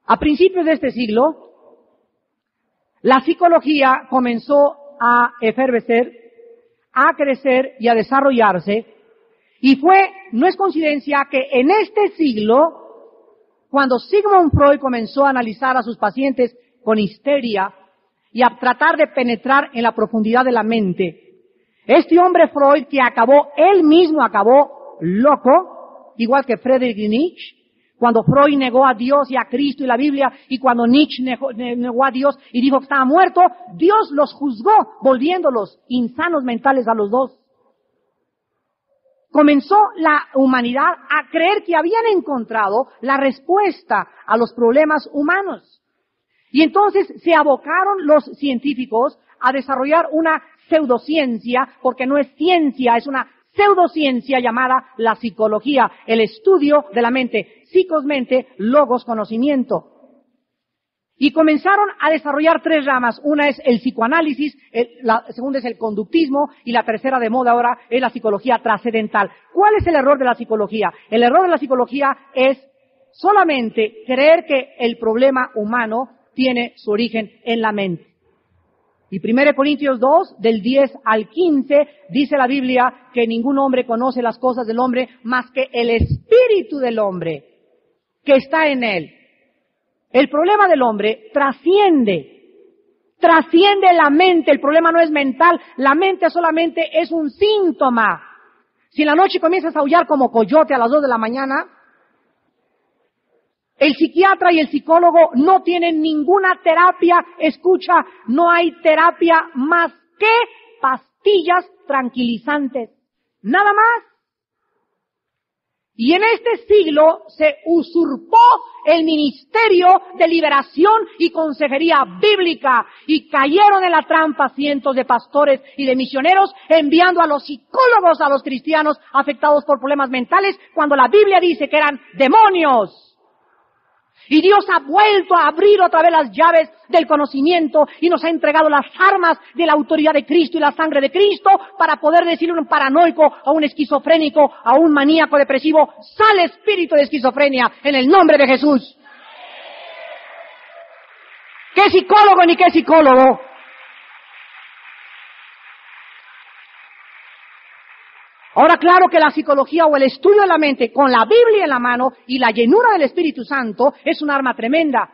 A principios de este siglo, la psicología comenzó a efervecer, a crecer y a desarrollarse, y no es coincidencia que en este siglo, cuando Sigmund Freud comenzó a analizar a sus pacientes con histeria y a tratar de penetrar en la profundidad de la mente, este hombre Freud, que él mismo acabó loco, igual que Friedrich Nietzsche, cuando Freud negó a Dios y a Cristo y la Biblia, y cuando Nietzsche negó a Dios y dijo que estaba muerto, Dios los juzgó, volviéndolos insanos mentales a los dos. Comenzó la humanidad a creer que habían encontrado la respuesta a los problemas humanos. Y entonces se abocaron los científicos a desarrollar una pseudociencia, porque no es ciencia, es una pseudociencia llamada la psicología, el estudio de la mente, psicos mente, logos conocimiento. Y comenzaron a desarrollar 3 ramas. Una es el psicoanálisis, la segunda es el conductismo y la tercera de moda ahora es la psicología trascendental. ¿Cuál es el error de la psicología? El error de la psicología es solamente creer que el problema humano tiene su origen en la mente. Y 1 Corintios 2, del 10 al 15, dice la Biblia que ningún hombre conoce las cosas del hombre más que el espíritu del hombre que está en él. El problema del hombre trasciende la mente. El problema no es mental, la mente solamente es un síntoma. Si en la noche comienzas a aullar como coyote a las 2 de la mañana, el psiquiatra y el psicólogo no tienen ninguna terapia, escucha, no hay terapia más que pastillas tranquilizantes, nada más. Y en este siglo se usurpó el ministerio de liberación y consejería bíblica y cayeron en la trampa cientos de pastores y de misioneros enviando a los psicólogos a los cristianos afectados por problemas mentales cuando la Biblia dice que eran demonios. Y Dios ha vuelto a abrir otra vez las llaves del conocimiento y nos ha entregado las armas de la autoridad de Cristo y la sangre de Cristo para poder decirle a un paranoico, a un esquizofrénico, a un maníaco depresivo, sale espíritu de esquizofrenia en el nombre de Jesús. ¿Qué psicólogo ni qué psicólogo? Ahora, claro que la psicología o el estudio de la mente con la Biblia en la mano y la llenura del Espíritu Santo es un arma tremenda.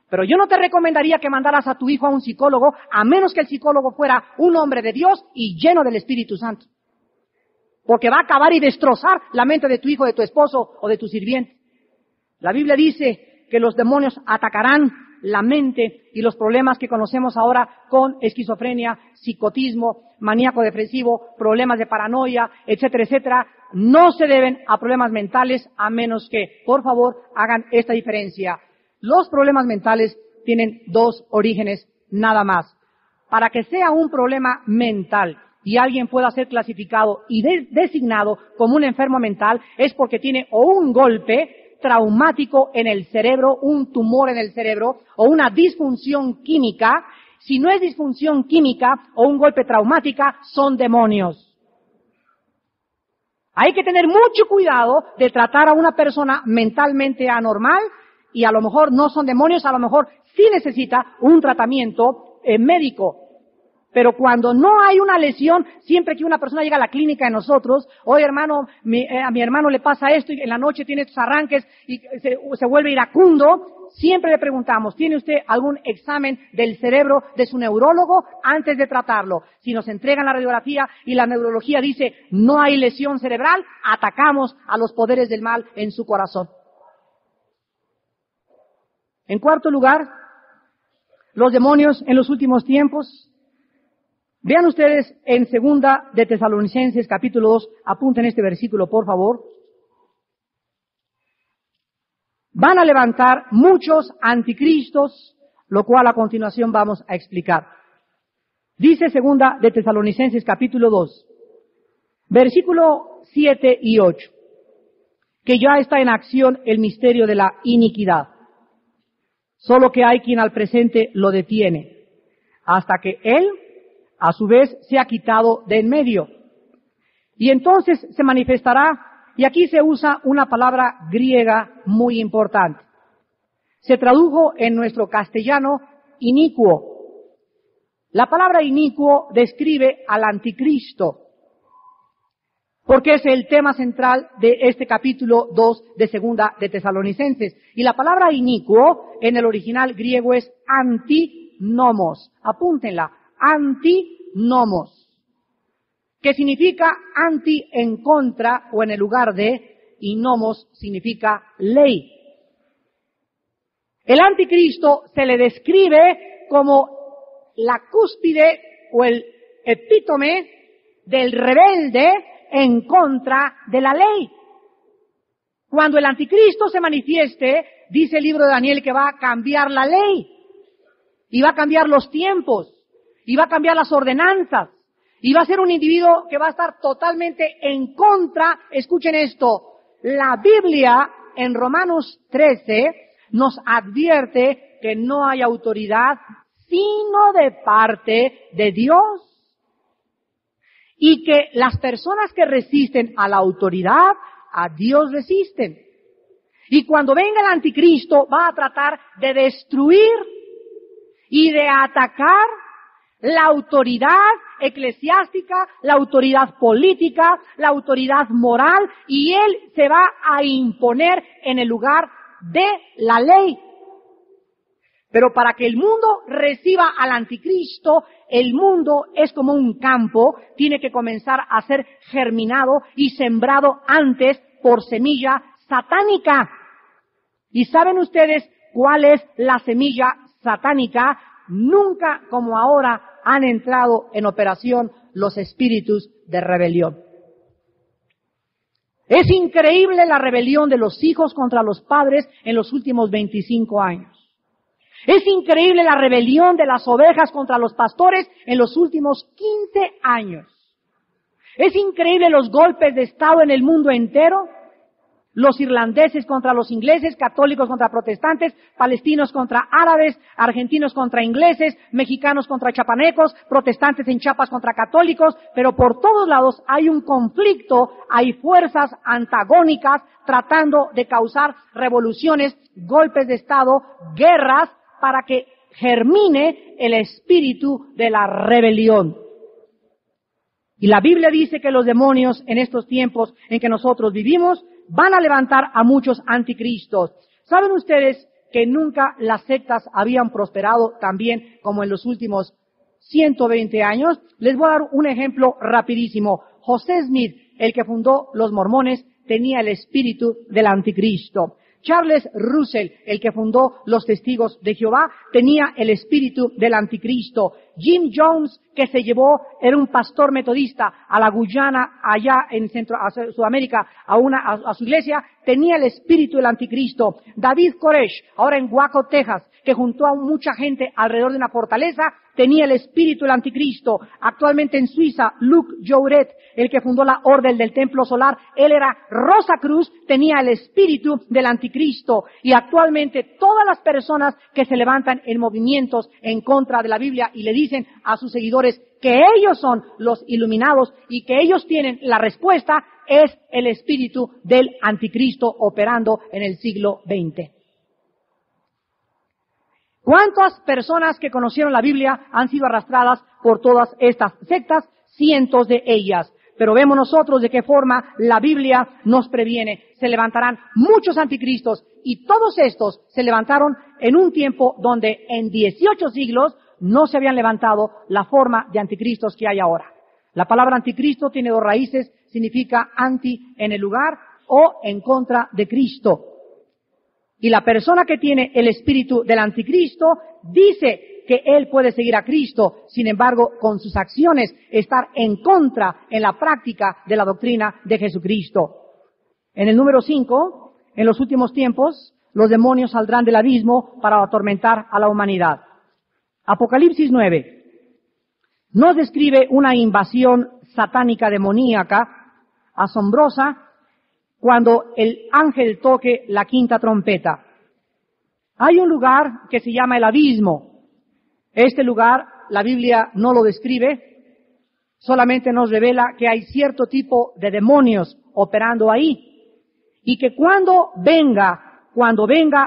Pero yo no te recomendaría que mandaras a tu hijo a un psicólogo a menos que el psicólogo fuera un hombre de Dios y lleno del Espíritu Santo. Porque va a acabar y destrozar la mente de tu hijo, de tu esposo o de tu sirviente. La Biblia dice que los demonios atacarán la mente y los problemas que conocemos ahora con esquizofrenia, psicotismo, maníaco depresivo, problemas de paranoia, etcétera, etcétera, no se deben a problemas mentales a menos que, por favor, hagan esta diferencia. Los problemas mentales tienen 2 orígenes nada más. Para que sea un problema mental y alguien pueda ser clasificado y designado como un enfermo mental es porque tiene o un golpe traumático en el cerebro, un tumor en el cerebro o una disfunción química. Si no es disfunción química o un golpe traumática, son demonios. Hay que tener mucho cuidado de tratar a una persona mentalmente anormal y a lo mejor no son demonios, a lo mejor sí necesita un tratamiento médico. Pero cuando no hay una lesión, siempre que una persona llega a la clínica de nosotros, oye hermano, a mi hermano le pasa esto y en la noche tiene estos arranques y se vuelve iracundo, siempre le preguntamos, ¿tiene usted algún examen del cerebro de su neurólogo antes de tratarlo? Si nos entregan la radiografía y la neurología dice no hay lesión cerebral, atacamos a los poderes del mal en su corazón. En cuarto lugar, los demonios en los últimos tiempos. Vean ustedes en 2 de Tesalonicenses capítulo 2, apunten este versículo por favor. Van a levantar muchos anticristos, lo cual a continuación vamos a explicar. Dice 2 de Tesalonicenses capítulo 2, versículo 7 y 8, que ya está en acción el misterio de la iniquidad. Solo que hay quien al presente lo detiene, hasta que él a su vez se ha quitado de en medio. Y entonces se manifestará, y aquí se usa una palabra griega muy importante. se tradujo en nuestro castellano inicuo. La palabra inicuo describe al anticristo, porque es el tema central de este capítulo 2 de Segunda de Tesalonicenses. Y la palabra inicuo en el original griego es antinomos. Apúntenla, antinomos, que significa anti, en contra o en el lugar de, y nomos significa ley. El anticristo se le describe como la cúspide o el epítome del rebelde en contra de la ley. Cuando el anticristo se manifieste, dice el libro de Daniel que va a cambiar la ley, y va a cambiar los tiempos, y va a cambiar las ordenanzas, y va a ser un individuo que va a estar totalmente en contra. Escuchen esto, la Biblia en Romanos 13 nos advierte que no hay autoridad sino de parte de Dios. Y que las personas que resisten a la autoridad, a Dios resisten. Y cuando venga el anticristo, va a tratar de destruir y de atacar la autoridad eclesiástica, la autoridad política, la autoridad moral, y él se va a imponer en el lugar de la ley. Pero para que el mundo reciba al anticristo, el mundo es como un campo, tiene que comenzar a ser germinado y sembrado antes por semilla satánica. ¿Y saben ustedes cuál es la semilla satánica? Nunca como ahora han entrado en operación los espíritus de rebelión. Es increíble la rebelión de los hijos contra los padres en los últimos 25 años. Es increíble la rebelión de las ovejas contra los pastores en los últimos 15 años. Es increíble los golpes de Estado en el mundo entero. Los irlandeses contra los ingleses, católicos contra protestantes, palestinos contra árabes, argentinos contra ingleses, mexicanos contra chapanecos, protestantes en Chiapas contra católicos, pero por todos lados hay un conflicto, hay fuerzas antagónicas tratando de causar revoluciones, golpes de Estado, guerras, para que germine el espíritu de la rebelión. Y la Biblia dice que los demonios en estos tiempos en que nosotros vivimos van a levantar a muchos anticristos. ¿Saben ustedes que nunca las sectas habían prosperado tan bien como en los últimos 120 años? Les voy a dar un ejemplo rapidísimo. José Smith, el que fundó los mormones, tenía el espíritu del anticristo. Charles Russell, el que fundó los Testigos de Jehová, tenía el espíritu del anticristo. Jim Jones, que se llevó, era un pastor metodista a la Guyana, allá en Sudamérica, a su iglesia, tenía el espíritu del anticristo. David Koresh, ahora en Waco, Texas, que juntó a mucha gente alrededor de una fortaleza, tenía el espíritu del anticristo. Actualmente en Suiza, Luc Jouret, el que fundó la Orden del Templo Solar, él era Rosacruz, tenía el espíritu del anticristo. Y actualmente todas las personas que se levantan en movimientos en contra de la Biblia y le dicen a sus seguidores que ellos son los iluminados y que ellos tienen la respuesta, es el espíritu del anticristo operando en el siglo XX. ¿Cuántas personas que conocieron la Biblia han sido arrastradas por todas estas sectas? Cientos de ellas. Pero vemos nosotros de qué forma la Biblia nos previene. Se levantarán muchos anticristos y todos estos se levantaron en un tiempo donde en 18 siglos no se habían levantado la forma de anticristos que hay ahora. La palabra anticristo tiene dos raíces, significa anti en el lugar o en contra de Cristo. Y la persona que tiene el espíritu del anticristo dice que él puede seguir a Cristo, sin embargo, con sus acciones estar en contra en la práctica de la doctrina de Jesucristo. En el número 5, en los últimos tiempos, los demonios saldrán del abismo para atormentar a la humanidad. Apocalipsis 9 nos describe una invasión satánica demoníaca, asombrosa, cuando el ángel toque la quinta trompeta. Hay un lugar que se llama el abismo. Este lugar, la Biblia no lo describe, solamente nos revela que hay cierto tipo de demonios operando ahí. Y que cuando venga